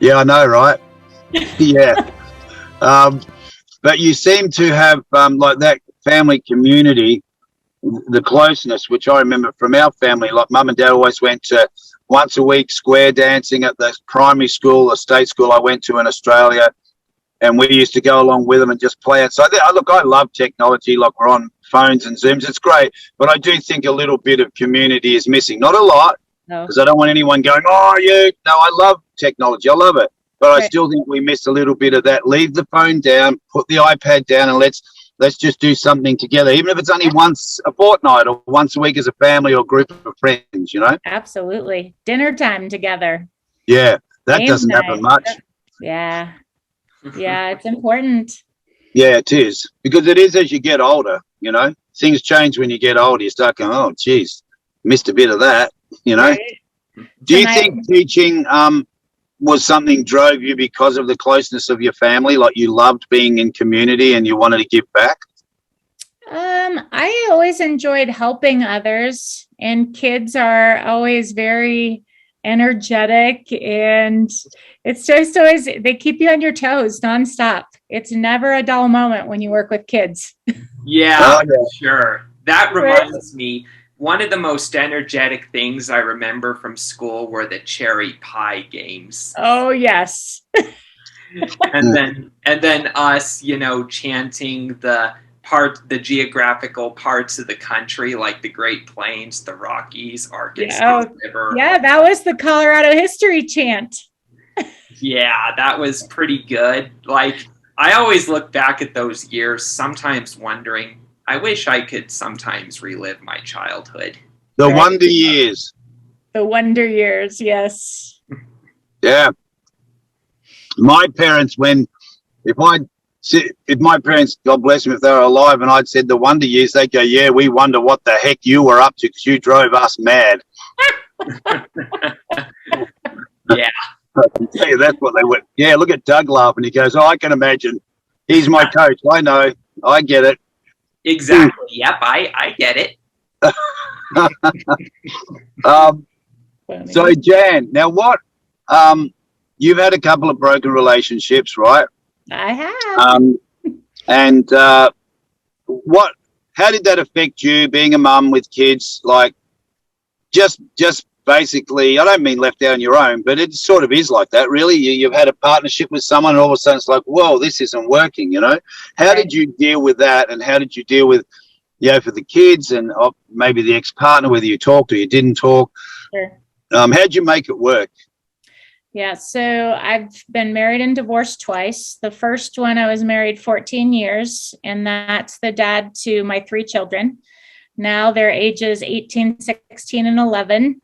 Yeah, I know, right? Yeah. But you seem to have like that family community, the closeness, which I remember from our family. Like mum and dad always went to once a week square dancing at the primary school, the state school I went to in Australia, and we used to go along with them and just play outside. Look, I love technology. Like we're on phones and Zooms, it's great, but I do think a little bit of community is missing. Not a lot, No. because I don't want anyone going, oh, you. No, I love technology. I love it. But I Right. still think we miss a little bit of that. Leave the phone down, put the iPad down, and let's just do something together, even if it's only once a fortnight or once a week as a family or group of friends, you know? Absolutely. Dinner time together. Yeah, that Game doesn't night. happen much. Yeah. Yeah, it's important. Yeah, it is. Because it is as you get older, you know? Things change when you get older. You start going, oh, geez, missed a bit of that, you know? Right. Do you think teaching was something drove you because of the closeness of your family? Like you loved being in community and you wanted to give back? I always enjoyed helping others, and kids are always very energetic, and it's just always, they keep you on your toes nonstop. It's never a dull moment when you work with kids. Yeah, Oh, yeah. sure. That Right. reminds me, one of the most energetic things I remember from school were the cherry pie games. Oh, yes. And then us, chanting the geographical parts of the country, like the Great Plains, the Rockies, Arkansas River. Yeah, that was the Colorado history chant. Yeah, that was pretty good. Like, I always look back at those years, sometimes wondering, I wish I could sometimes relive my childhood. The Right. wonder years. The wonder years, yes. Yeah. My parents, if my parents, God bless them, if they were alive and I'd said the wonder years, they'd go, yeah, we wonder what the heck you were up to because you drove us mad. Yeah. I can tell you that's what they went. Yeah, look at Doug laughing. He goes, oh, I can imagine. He's my coach. I know. I get it. Exactly. Yep, I get it. So, Jan, now what? You've had a couple of broken relationships, right? I have. And how did that affect you being a mum with kids? Like, just basically, I don't mean left out on your own, but it sort of is like that, really. You've had a partnership with someone, and all of a sudden it's like, whoa, this isn't working, you know? How did you deal with that, and how did you deal with, for the kids and maybe the ex-partner, whether you talked or you didn't talk? Sure. How'd you make it work? Yeah, so I've been married and divorced twice. The first one, I was married 14 years, and that's the dad to my 3 children. Now their ages 18, 16, and 11.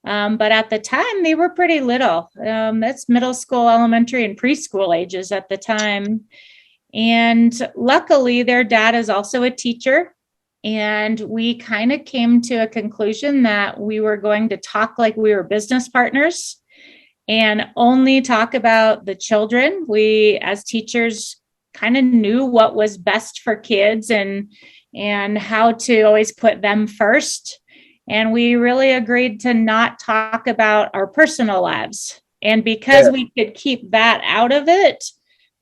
But at the time, they were pretty little. That's middle school, elementary, and preschool ages at the time. And luckily, their dad is also a teacher. And we kind of came to a conclusion that we were going to talk like we were business partners and only talk about the children. We, as teachers, kind of knew what was best for kids and how to always put them first. And we really agreed to not talk about our personal lives. And because we could keep that out of it,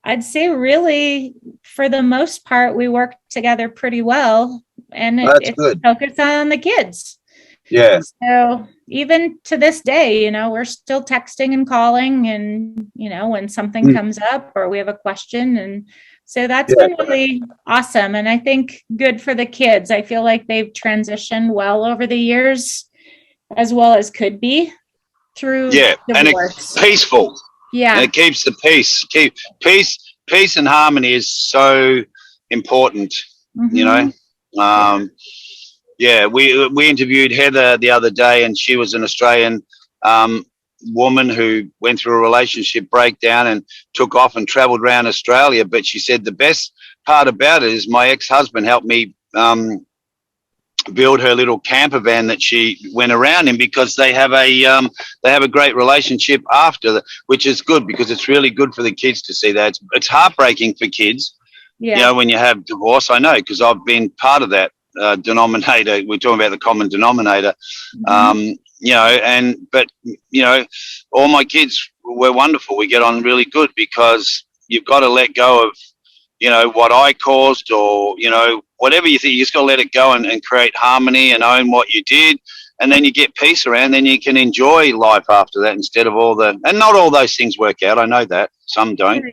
I'd say really, for the most part, we worked together pretty well. And it's focused on the kids. Yeah. So even to this day, we're still texting and calling, and, when something comes up or we have a question. And so that's been really awesome. And I think good for the kids. I feel like they've transitioned well over the years, as well as could be through divorce. And it's peaceful. Yeah. And it keeps the peace. Peace and harmony is so important, you know. We interviewed Heather the other day, and she was an Australian woman who went through a relationship breakdown and took off and traveled around Australia. But she said the best part about it is my ex-husband helped me build her little camper van that she went around in, because they have a great relationship after, which is good, because it's really good for the kids to see that. It's heartbreaking for kids, when you have divorce. I know, because I've been part of that. denominator. We're talking about the common denominator. But all my kids were wonderful. We get on really good because you've got to let go of, what I caused, or, whatever you think. You just got to let it go and create harmony and own what you did. And then you get peace around, then you can enjoy life after that instead of and not all those things work out. I know that some don't,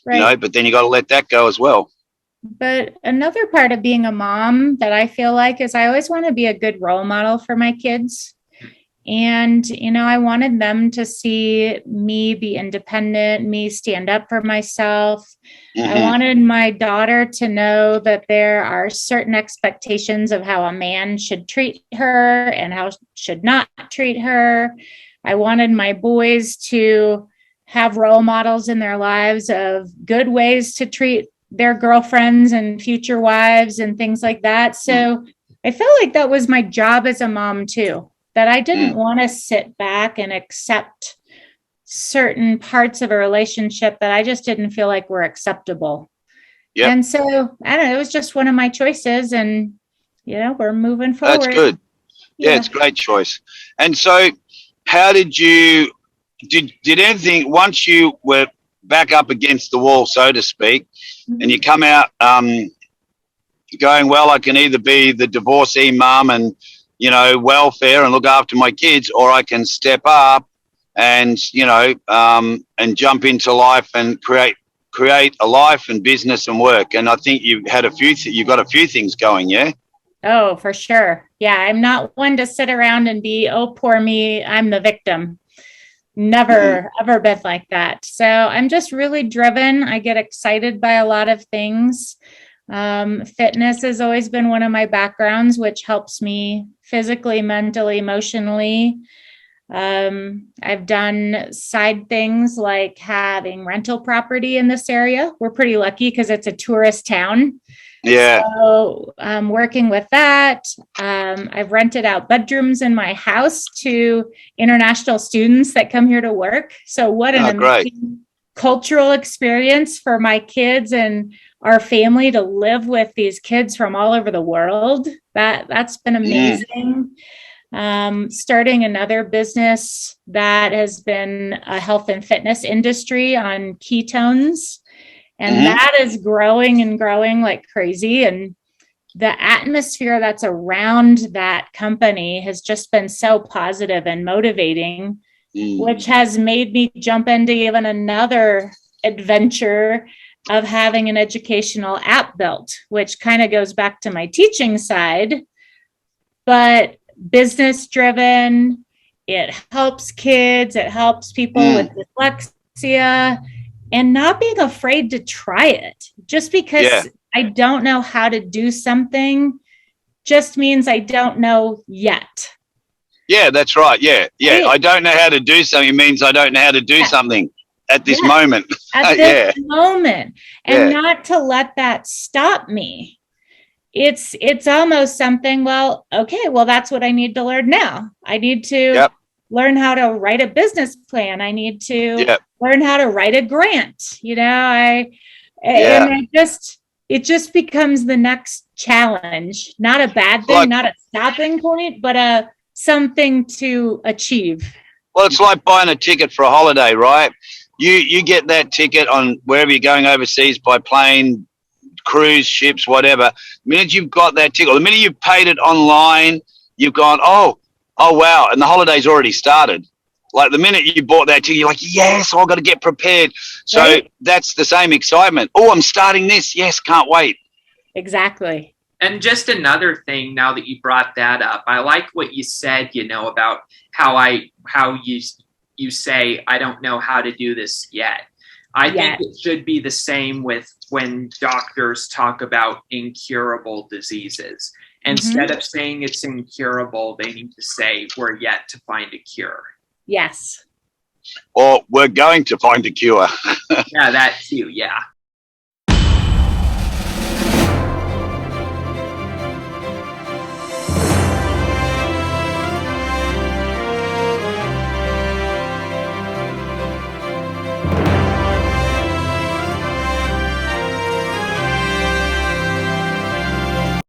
right. But then you got to let that go as well. But another part of being a mom that I feel like is I always want to be a good role model for my kids. And, I wanted them to see me be independent, me stand up for myself. I wanted my daughter to know that there are certain expectations of how a man should treat her and how should not treat her. I wanted my boys to have role models in their lives of good ways to treat their girlfriends and future wives and things like that. So I felt like that was my job as a mom too, that I didn't want to sit back and accept certain parts of a relationship that I just didn't feel like were acceptable. Yep. And so, I don't know, it was just one of my choices, and, we're moving forward. That's good. Yeah, it's a great choice. And so how did anything, once you were back up against the wall, so to speak, and you come out going, well, I can either be the divorcee mum and, welfare and look after my kids, or I can step up and, and jump into life and create a life and business and work. And I think you've got a few things going, yeah? Oh, for sure. Yeah, I'm not one to sit around and be, oh, poor me, I'm the victim. Never, ever been like that. So I'm just really driven. I get excited by a lot of things. Fitness has always been one of my backgrounds, which helps me physically, mentally, emotionally. I've done side things like having rental property in this area. We're pretty lucky because it's a tourist town. Yeah. So working with that, I've rented out bedrooms in my house to international students that come here to work. So what an amazing cultural experience for my kids and our family to live with these kids from all over the world. That's been amazing. Starting another business that has been a health and fitness industry on ketones. And that is growing and growing like crazy. And the atmosphere that's around that company has just been so positive and motivating, which has made me jump into even another adventure of having an educational app built, which kind of goes back to my teaching side, but business driven. It helps kids. It helps people with dyslexia. And not being afraid to try it. Just because I don't know how to do something just means I don't know yet. Yeah, that's right. Yeah. I don't know how to do something means I don't know how to do something at this moment. At this moment. And not to let that stop me. It's almost something, that's what I need to learn now. I need to learn how to write a business plan. I need to learn how to write a grant. And it just becomes the next challenge, not a bad thing, not a stopping point, but something to achieve. Well, it's like buying a ticket for a holiday, right? You get that ticket on wherever you're going overseas by plane, cruise ships, whatever. The minute you've got that ticket, the minute you've paid it online, you've gone, oh wow, and the holiday's already started. Like the minute you bought that ticket, you're like, yes, I've got to get prepared. So that's the same excitement. Oh, I'm starting this. Yes, can't wait. Exactly. And just another thing, now that you brought that up, I like what you said, about how you say, I don't know how to do this yet. I think it should be the same with when doctors talk about incurable diseases. Instead of saying it's incurable, they need to say we're yet to find a cure. Yes. Or we're going to find a cure. Yeah, that too. Yeah.